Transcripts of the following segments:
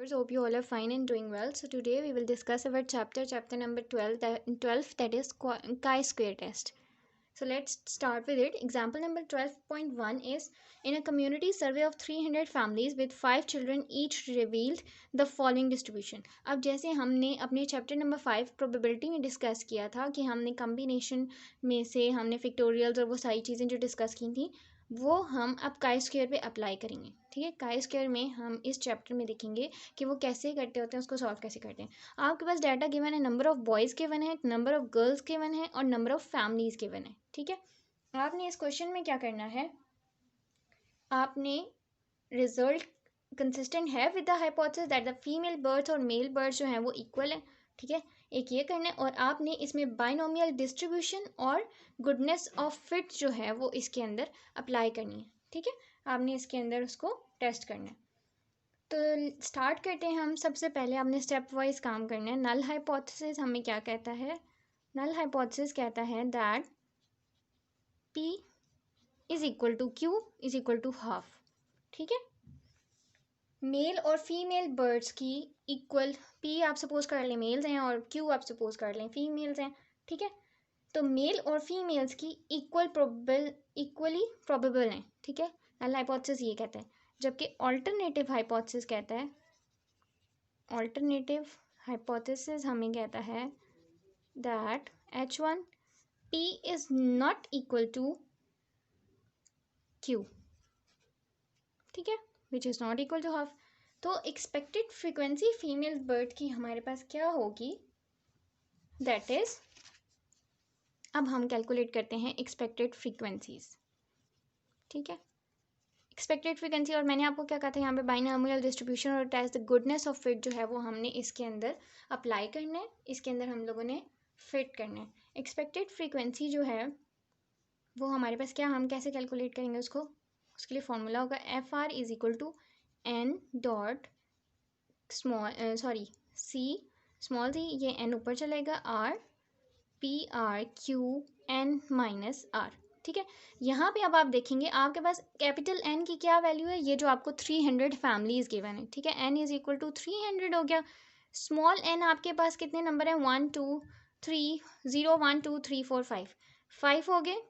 Hope you all are fine and doing well. So today we will discuss our chapter number 12, that is chi-square test. So let's start with it. Example number 12.1 is, in a community survey of 300 families with 5 children each revealed the following distribution. अब जैसे हमने अपने chapter number 5 probability में discuss किया था कि हमने combination में से हमने फिक्टोरियल्स और वो सारी चीज़ें जो डिस्कस की थी वो हम अब काई स्क्वायर पे अप्लाई करेंगे। ठीक है, काई स्क्वायर में हम इस चैप्टर में देखेंगे कि वो कैसे करते होते हैं, उसको सॉल्व कैसे करते हैं। आपके पास डाटा गिवन है, नंबर ऑफ बॉयज़ गिवन है, नंबर ऑफ गर्ल्स गिवन है और नंबर ऑफ फैमिलीज़ गिवन है। ठीक है, आपने इस क्वेश्चन में क्या करना है, आपने रिजल्ट कंसिस्टेंट है with the hypothesis that the female birds और मेल बर्ड्स जो हैं वो इक्वल हैं। ठीक है, एक ये करना है और आपने इसमें बाइनोमियल डिस्ट्रीब्यूशन और गुडनेस ऑफ फिट जो है वो इसके अंदर अप्लाई करनी है। ठीक है, आपने इसके अंदर उसको टेस्ट करना है। तो स्टार्ट करते हैं हम। सबसे पहले आपने स्टेप वाइज काम करना है। नल हाइपोथेसिस हमें क्या कहता है, नल हाइपोथेसिस कहता है that P is equal to Q is equal to half. ठीक है, मेल और फीमेल बर्ड्स की इक्वल, P आप सपोज कर लें मेल्स हैं और Q आप सपोज कर लें फीमेल्स हैं। ठीक है, तो मेल और फीमेल्स की इक्वली प्रोबेबल हैं। ठीक है, नल हाइपोथेसिस ये कहता है, जबकि ऑल्टरनेटिव हाइपोथेसिस कहता है, ऑल्टरनेटिव हाइपोथेसिस हमें कहता है that H1 P is not equal to Q। ठीक है, which is not equal to half. तो एक्सपेक्टेड फ्रीक्वेंसी फीमेल बर्ड की हमारे पास क्या होगी, दैट इज, अब हम कैलकुलेट करते हैं एक्सपेक्टेड फ्रीक्वेंसीज। ठीक है, एक्सपेक्टेड फ्रीक्वेंसी, और मैंने आपको क्या कहा था यहाँ पे बाइनोमियल डिस्ट्रीब्यूशन और test the goodness of fit जो है वो हमने इसके अंदर अप्लाई करना है, इसके अंदर हम लोगों ने फिट करना है। एक्सपेक्टेड फ्रीक्वेंसी जो है वो हमारे पास क्या, हम कैसे कैलकुलेट करेंगे उसको, उसके लिए फॉर्मूला होगा FR is equal to N dot small C small C, ये N ऊपर चलेगा, R PR QN minus R। ठीक है, यहाँ पे अब आप देखेंगे आपके पास कैपिटल N की क्या वैल्यू है, ये जो आपको 300 फैमिलीज गिवन है। ठीक है, N इज इक्वल टू 300 हो गया। स्मॉल n आपके पास कितने नंबर हैं, 1 2 3 0 1 2 3 4 5 हो गए।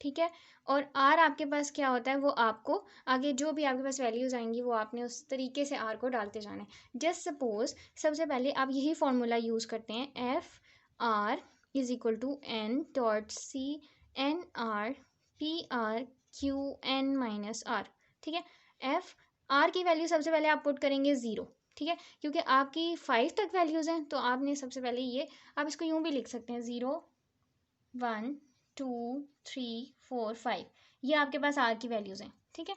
ठीक है, और R आपके पास क्या होता है, वो आपको आगे जो भी आपके पास वैल्यूज़ आएंगी वो आपने उस तरीके से R को डालते जाना है। जस्ट सपोज सबसे पहले आप यही फॉर्मूला यूज़ करते हैं, FR is equal to N dot C NR PR QN minus R। ठीक है, FR की वैल्यू सबसे पहले आप पुट करेंगे 0। ठीक है, क्योंकि आपकी 5 तक वैल्यूज़ हैं तो आपने सबसे पहले ये, आप इसको यूँ भी लिख सकते हैं 0 1 2 3 4 5, ये आपके पास R की वैल्यूज़ हैं। ठीक है,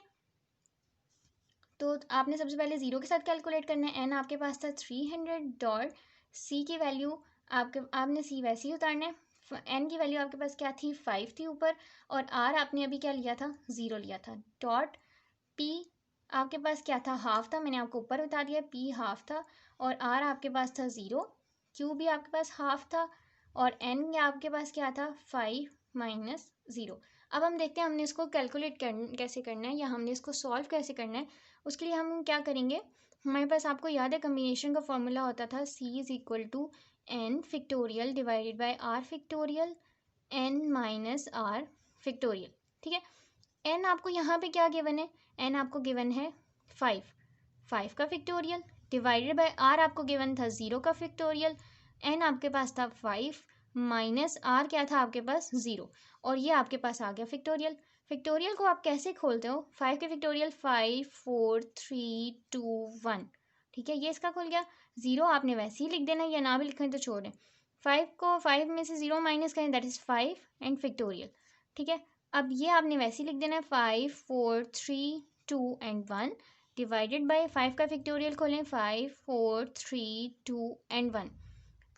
तो आपने सबसे पहले 0 के साथ कैलकुलेट करना है। N आपके पास था 300 डॉट C की वैल्यू आपने C वैसे ही उतारना है। N की वैल्यू आपके पास क्या थी, 5 थी ऊपर, और R आपने अभी क्या लिया था, 0 लिया था। डॉट P आपके पास क्या था, हाफ था, मैंने आपको ऊपर बता दिया, P हाफ था, और R आपके पास था 0, Q भी आपके पास हाफ था, और N आपके पास क्या था, 5 माइनस 0। अब हम देखते हैं हमने इसको कैलकुलेट कैसे करना है, या हमने इसको सॉल्व कैसे करना है। उसके लिए हम क्या करेंगे, हमारे पास आपको याद है कम्बिनेशन का फॉर्मूला होता था, C is equal to N factorial divided by R factorial N minus R factorial. ठीक है, N आपको यहाँ पे क्या गिवन है, N आपको गिवन है 5 का फिक्टोरियल, डिवाइडेड बाय R आपको गिवन था 0 का फिक्टोरियल। N आपके पास था 5 माइनस R क्या था आपके पास 0, और ये आपके पास आ गया फिक्टोरियल। फिक्टोरियल को आप कैसे खोलते हो, 5 के फिक्टोरियल 5 4 3 2 1। ठीक है, ये इसका खुल गया। 0 आपने वैसे ही लिख देना, या ना भी लिखें तो छोड़ दें। 5 को 5 में से 0 माइनस करें, दैट इज़ 5 एंड फिक्टोरियल। ठीक है, अब ये आपने वैसे ही लिख देना है, 5 4 3 2 एंड 1 डिवाइडेड बाय 5 का फिक्टोरियल खोलें, 5 4 3 2 एंड 1।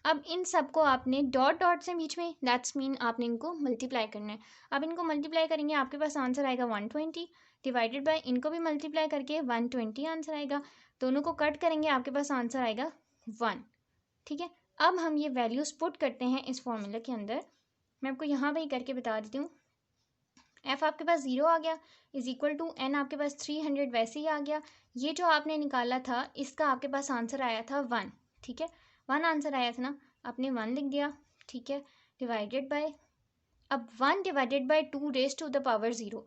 अब इन सबको आपने डॉट डॉट से बीच में, दैट्स मीन आपने इनको मल्टीप्लाई करना है। अब इनको मल्टीप्लाई करेंगे, आपके पास आंसर आएगा 120, डिवाइडेड बाय इनको भी मल्टीप्लाई करके 120 आंसर आएगा। दोनों को कट करेंगे, आपके पास आंसर आएगा 1। ठीक है, अब हम ये वैल्यूज़ पुट करते हैं इस फॉर्मूला के अंदर। मैं आपको यहाँ पे ही करके बता देती हूँ। एफ आपके पास 0 आ गया इज इक्वल टू एन आपके पास 300 वैसे ही आ गया। ये जो आपने निकाला था इसका आपके पास आंसर आया था 1, ठीक है, 1 आंसर आया था ना, आपने 1 लिख दिया, ठीक है, डिवाइडेड बाय, अब 1 divided by 2 raise to the power 0,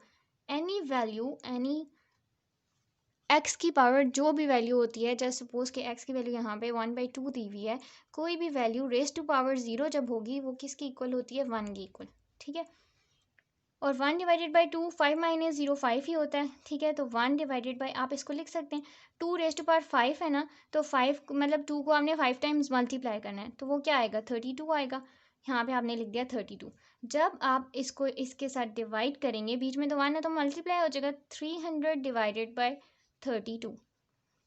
any value, any X की पावर जो भी वैल्यू होती है, जस्ट सपोज कि एक्स की वैल्यू यहाँ पे 1/2 दी हुई है, कोई भी वैल्यू रेज टू पावर 0 जब होगी वो किसकी इक्वल होती है, 1 की इक्वल, ठीक है। और 1 डिवाइडेड बाई 2, 5 माइनस 0 5 ही होता है, ठीक है। तो 1 डिवाइडेड बाई, आप इसको लिख सकते हैं 2 रेज टू पावर 5 है ना, तो 5 मतलब 2 को आपने 5 टाइम्स मल्टीप्लाई करना है, तो वो क्या आएगा, 32 आएगा। यहाँ पे आपने लिख दिया 32। जब आप इसको इसके साथ डिवाइड करेंगे, बीच में तो 1 है तो मल्टीप्लाई हो जाएगा, 300 डिवाइडेड बाई 32,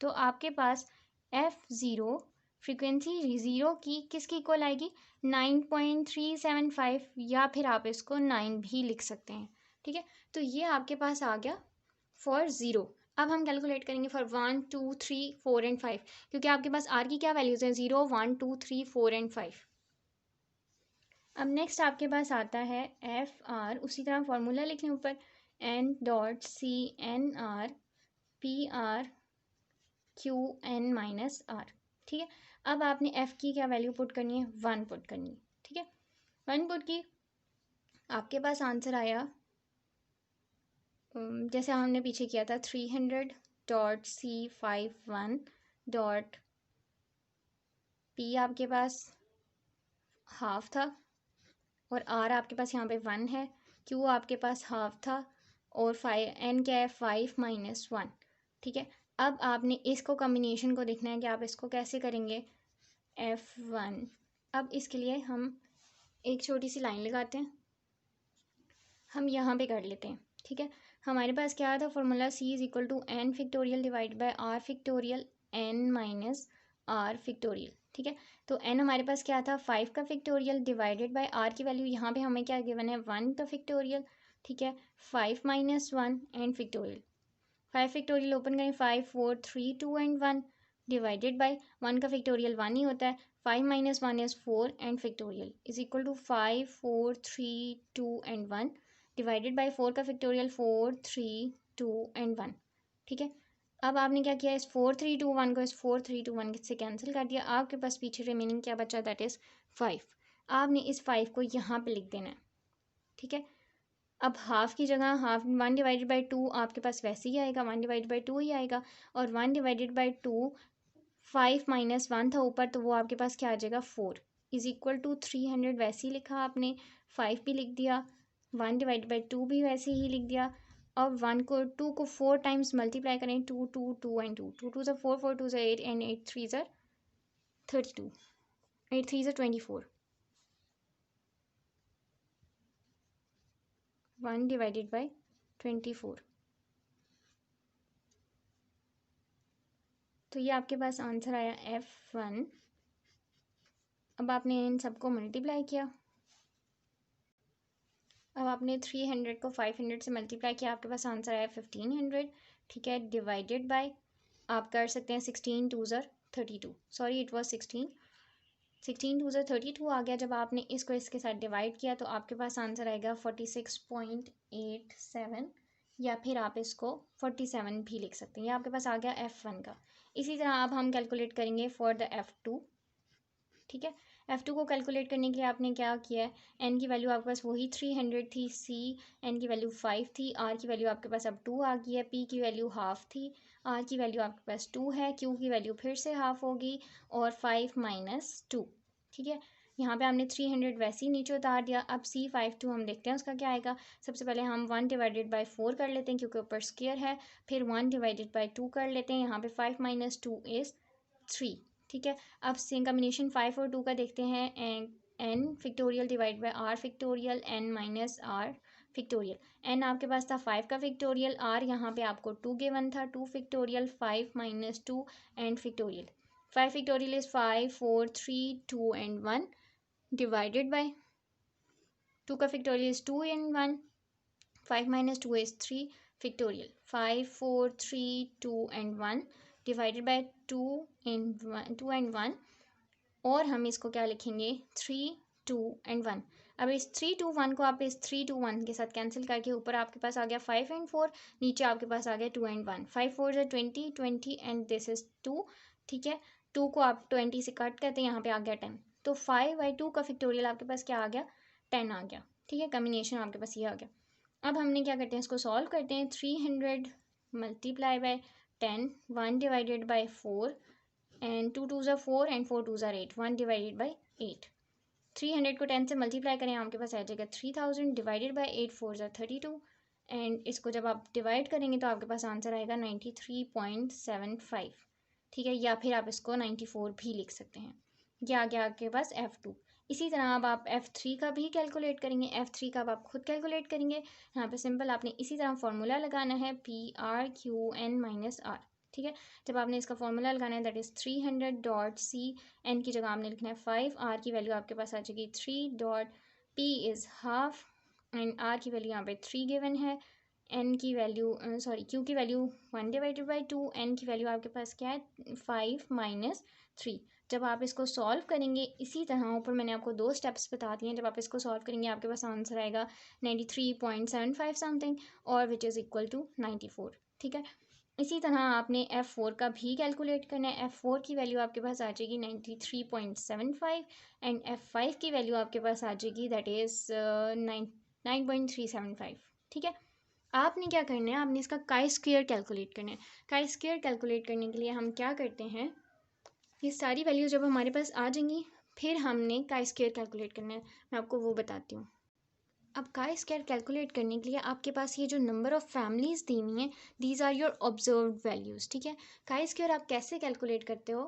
तो आपके पास F0 फ्रीक्वेंसी 0 की किसकी इक्वल आएगी, 9.375, या फिर आप इसको 9 भी लिख सकते हैं, ठीक है। तो ये आपके पास आ गया फॉर 0। अब हम कैलकुलेट करेंगे फॉर 1 2 3 4 एंड 5, क्योंकि आपके पास आर की क्या वैल्यूज़ हैं, 0 1 2 3 4 एंड 5। अब नेक्स्ट आपके पास आता है एफ आर, उसी तरह फॉर्मूला लिख लें ऊपर, N dot C N R P R Q N minus R, ठीक है। अब आपने एफ की क्या वैल्यू पुट करनी है, 1 पुट करनी है, ठीक है। 1 पुट की, आपके पास आंसर आया जैसे हमने पीछे किया था, 300.C51 डॉट पी आपके पास हाफ था, और आर आपके पास यहाँ पे 1 है, क्यू आपके पास हाफ था, और 5 एन क्या है, 5 माइनस 1, ठीक है। अब आपने इसको कॉम्बिनेशन को देखना है कि आप इसको कैसे करेंगे, F1। अब इसके लिए हम एक छोटी सी लाइन लगाते हैं, हम यहाँ पे कर लेते हैं, ठीक है। हमारे पास क्या था formula, C is equal to N factorial divide by R factorial N minus R factorial, ठीक है। तो एन हमारे पास क्या था, 5 का फिक्टोरियल डिवाइडेड बाय आर की वैल्यू यहाँ पे हमें क्या गिवन है, 1 का फिक्टोरियल, ठीक है, 5 minus 1 and factorial, 5 factorial open करें, 5 4 3 2 एंड 1 डिवाइडेड बाय 1 का फिक्टोरियल 1 ही होता है, 5 minus 1 is 4 and factorial is equal to 5 4 3 2 and 1 divided by 4 का फिक्टोरियल 4 3 2 एंड 1, ठीक है। अब आपने क्या किया, इस 4 3 2 1 को इस 4 3 2 1 से कैंसिल कर दिया, आपके पास पीछे रिमेनिंग क्या बचा, दैट इज़ 5। आपने इस 5 को यहाँ पे लिख देना है, ठीक है। अब हाफ की जगह हाफ 1 डिवाइडेड बाई 2 आपके पास वैसे ही आएगा, 1 डिवाइडेड बाई 2 ही आएगा, और 1 डिवाइडेड बाई 2 5 माइनस 1 था ऊपर, तो वो आपके पास क्या आ जाएगा, 4 इज इक्वल टू 300 वैसे ही लिखा आपने, 5 भी लिख दिया, 1 डिवाइडेड बाई 2 भी वैसे ही लिख दिया, और 2 को 4 टाइम्स मल्टीप्लाई करें, 2 2 2 एंड 2 2 2 4 4 2 8 एंड 8 3 32, 8 3 24, 1 डिवाइडेड बाई 24, तो ये आपके पास आंसर आया F1। अब आपने इन सबको मल्टीप्लाई किया, अब आपने 300 को 500 से मल्टीप्लाई किया, आपके पास आंसर आया 1500, ठीक है, डिवाइडेड बाय, आप कर सकते हैं 16 2 32, सॉरी इट वाज 16 2 32 आ गया। जब आपने इसको इसके साथ डिवाइड किया तो आपके पास आंसर आएगा 46.87, या फिर आप इसको 47 भी लिख सकते हैं। ये आपके पास आ गया F1 का। इसी तरह अब हम कैलकुलेट करेंगे फॉर द F2, ठीक है। F2 को कैलकुलेट करने के लिए आपने क्या किया है, एन की वैल्यू आपके पास वही 300 थी, सी एन की वैल्यू 5 थी, आर की वैल्यू आपके पास अब 2 आ गई है, पी की वैल्यू हाफ थी, आर की वैल्यू आपके पास 2 है, क्यू की वैल्यू फिर से हाफ होगी, और 5 माइनस 2, ठीक है। यहाँ पे हमने 300 वैसे ही नीचे उतार दिया। अब C52 हम देखते हैं उसका क्या आएगा। सबसे पहले हम 1 डिवाइडेड बाई 4 कर लेते हैं क्योंकि ऊपर स्क्वायर है, फिर 1 डिवाइडेड बाई 2 कर लेते हैं, यहाँ पे 5 माइनस 2 इज़ 3, ठीक है। अब सेम कम्बिनेशन 5 और 2 का देखते हैं, N factorial divide by R factorial N minus R factorial, N आपके पास था 5 का फिक्टोरियल, आर यहाँ पे आपको 2 गिवन था, 2 factorial 5 minus 2 and factorial, 5 factorial is 5 4 3 2 and 1 divided by 2 का factorial is 2 and 1, 5 minus 2 is 3 factorial, 5 4 3 2 and 1 divided by 2 and 1, और हम इसको क्या लिखेंगे 3 2 एंड 1। अब इस 3 2 1 को आप इस 3 2 1 के साथ कैंसिल करके ऊपर आपके पास आ गया 5 एंड 4, नीचे आपके पास आ गया 2 एंड 1, 5 4 ज़ा 20, 20 एंड दिस इज 2, ठीक है। 2 को आप 20 से कट करते हैं, यहाँ पे आ गया 10, तो 5/2 का फैक्टोरियल आपके पास क्या आ गया, 10 आ गया, ठीक है। कम्बिनेशन आपके पास ये आ गया। अब हमने क्या करते हैं, इसको सॉल्व करते हैं। 300 multiply by 10, 1 divided by 4 and 2 2 ज़ा 4 एंड 4 2 ज़ा 8, 1 डिवाइडेड बाई 8। 300 को 10 से मल्टीप्लाई करें, आपके पास आ जाएगा 3000 डिवाइडेड बाई 8 4 ज़ा 32 एंड इसको जब आप डिवाइड करेंगे तो आपके पास आंसर आएगा 93.75, ठीक है। या फिर आप इसको 94 भी लिख सकते हैं। ये आ गया आपके पास F2। इसी तरह अब आप F3 का भी कैलकुलेट करेंगे। F3 का अब आप खुद कैलकुलेट करेंगे। यहाँ पे सिंपल आपने इसी तरह फार्मूला लगाना है PRQN-R, ठीक है। जब आपने इसका फार्मूला लगाना है दैट इज़ 300.C, एन की जगह आपने लिखना है 5, आर की वैल्यू आपके पास आ जाएगी 3.P is half and R की वैल्यू यहाँ पे 3 गिवन है, एन की वैल्यू क्यू की वैल्यू 1 डिवाइडेड बाई 2, एन की वैल्यू आपके पास क्या है 5 माइनस 3। जब आप इसको सॉल्व करेंगे इसी तरह, ऊपर मैंने आपको 2 स्टेप्स बता दिए हैं, जब आप इसको सॉल्व करेंगे आपके पास आंसर आएगा 93.75 समथिंग और विच इज़ इक्वल टू 94, ठीक है। इसी तरह आपने F4 का भी कैलकुलेट करना है। F4 की वैल्यू आपके पास आ जाएगी 93.75 एंड F5 की वैल्यू आपके पास आ जाएगी दैट इज़ 9.375, ठीक है। आपने क्या करना है, आपने इसका काई स्क्वायर कैलकुलेट करना है। काई स्क्वायर कैलकुलेट करने के लिए हम क्या करते हैं, ये सारी वैल्यू जब हमारे पास आ जाएंगी फिर हमने काई स्क्वायर कैलकुलेट करना है। मैं आपको वो बताती हूँ। अब काई स्क्वायर कैलकुलेट करने के लिए आपके पास ये जो नंबर ऑफ़ फैमिलीज़ दी हुई हैं, these are your observed values, ठीक है। काई स्क्वायर आप कैसे कैलकुलेट करते हो,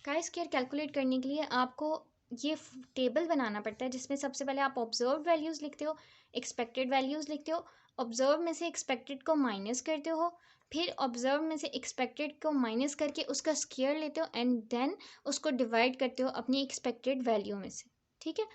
काई स्क्वायर कैलकुलेट करने के लिए आपको ये टेबल बनाना पड़ता है जिसमें सबसे पहले आप ऑब्जर्व्ड वैल्यूज़ लिखते हो, एक्सपेक्टेड वैल्यूज़ लिखते हो, ऑब्जर्व में से एक्सपेक्टेड को माइनस करते हो, फिर ऑब्जर्व में से एक्सपेक्टेड को माइनस करके उसका स्क्वायर लेते हो एंड देन उसको डिवाइड करते हो अपनी एक्सपेक्टेड वैल्यू में से, ठीक है।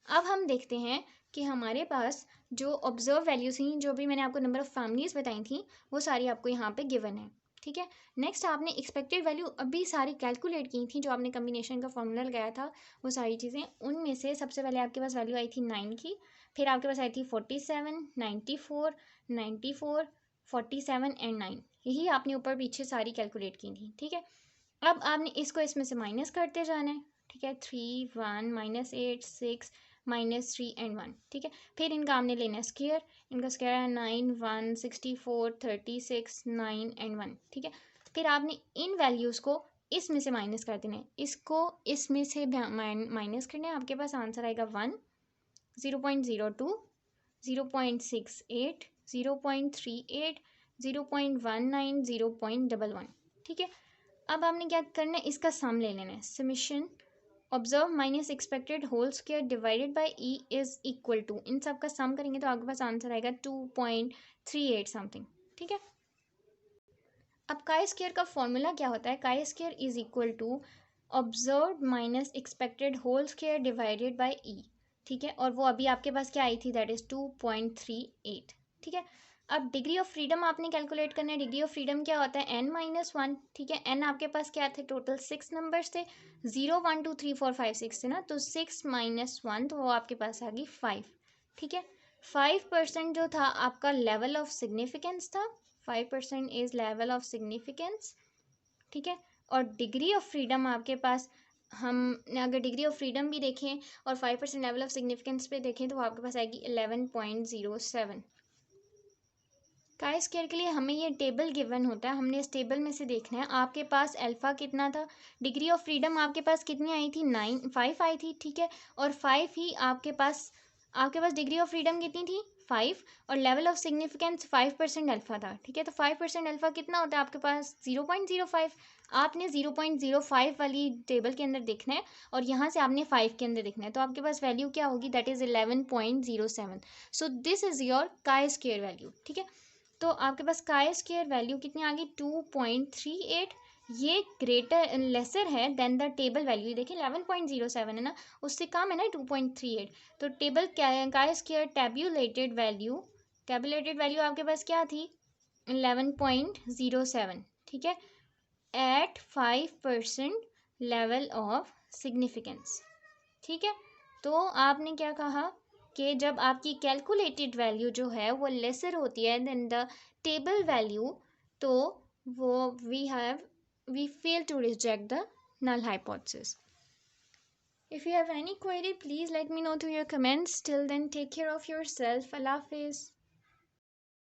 अब हम देखते हैं कि हमारे पास जो ऑब्जर्व वैल्यूज थी, जो भी मैंने आपको नंबर ऑफ़ फैमिलीज़ बताई थी, वो सारी आपको यहाँ पे गिवन है, ठीक है। नेक्स्ट आपने एक्सपेक्टेड वैल्यू अभी सारी कैलकुलेट की थी, जो आपने कम्बिनेशन का फॉर्मूला लगाया था, वो सारी चीज़ें, उनमें से सबसे पहले आपके पास वैल्यू आई थी 9 की, फिर आपके पास आई थी 47, 94, 94, 47 एंड 9, यही आपने ऊपर पीछे सारी कैलकुलेट की थी, ठीक है। अब आपने इसको इसमें से माइनस करते जाना है, ठीक है। 3 1 -8 6 -3 एंड 1, ठीक है। फिर इनका हमने लेना है स्क्वायर, इनका स्क्वायर है 9 1 64 36 9 एंड 1, ठीक है। फिर आपने इन वैल्यूज़ को इसमें से माइनस कर देना है, इसको इसमें से माइनस करना है, आपके पास आंसर आएगा 1 0.02 0.68 0.38 0.19 0.11, ठीक है। अब आपने क्या करना है, इसका सम ले लेना है। Summation observe minus expected whole square divided by E is equal to, इन सब का सम करेंगे तो आपके पास आंसर आएगा 2.38 समथिंग, ठीक है। अब काई स्क्वायर का फॉर्मूला क्या होता है, chi square is equal to observe minus expected whole square divided by E, ठीक है। और वो अभी आपके पास क्या आई थी, दैट इज 2.38, ठीक है। अब डिग्री ऑफ फ्रीडम आपने कैलकुलेट करना है। डिग्री ऑफ फ्रीडम क्या होता है, n-1, ठीक है। n आपके पास क्या थे, टोटल 6 नंबर्स थे, 0 1 2 3 4 5 6 थे ना, तो 6 - 1 तो वो आपके पास आ गई 5, ठीक है। 5% जो था आपका लेवल ऑफ सिग्निफिकेंस था, 5% इज लेवल ऑफ सिग्निफिकेंस, ठीक है। और डिग्री ऑफ फ्रीडम आपके पास, हम अगर डिग्री ऑफ फ्रीडम भी देखें और 5% लेवल ऑफ सिग्निफिकेंस पे देखें तो आपके पास आएगी 11.07। काई स्क्वायर के लिए हमें ये टेबल गिवन होता है, हमने इस टेबल में से देखना है आपके पास अल्फ़ा कितना था, डिग्री ऑफ फ्रीडम आपके पास कितनी आई थी, 5 आई थी, ठीक है। और 5 ही आपके पास डिग्री ऑफ फ्रीडम कितनी थी, 5, और लेवल ऑफ सिग्निफिकेंस 5% अल्फ़ा था, ठीक है। तो 5% अल्फ़ा कितना होता है आपके पास, 0.05। आपने 0.05 वाली टेबल के अंदर देखना है और यहाँ से आपने 5 के अंदर देखना है, तो आपके पास वैल्यू क्या होगी, that is 11.07। So this is your chi square value, ठीक है। तो आपके पास काई स्क्वायर वैल्यू कितनी आ गई, 2.38। ये ग्रेटर लेसर है देन द टेबल वैल्यू, देखिए 11.07 है ना, उससे कम है ना 2.38। तो table chi square tabulated value आपके पास क्या थी, 11.07, ठीक है, एट 5% लेवल ऑफ सिग्निफिकेंस, ठीक है। तो आपने क्या कहा कि जब आपकी कैलकुलेटेड वैल्यू जो है वो लेसर होती है देन द टेबल वैल्यू, तो वो we fail to reject the null hypothesis. If you have any query, please let me know through your comments. Till then, take care of yourself. Allah Hafiz.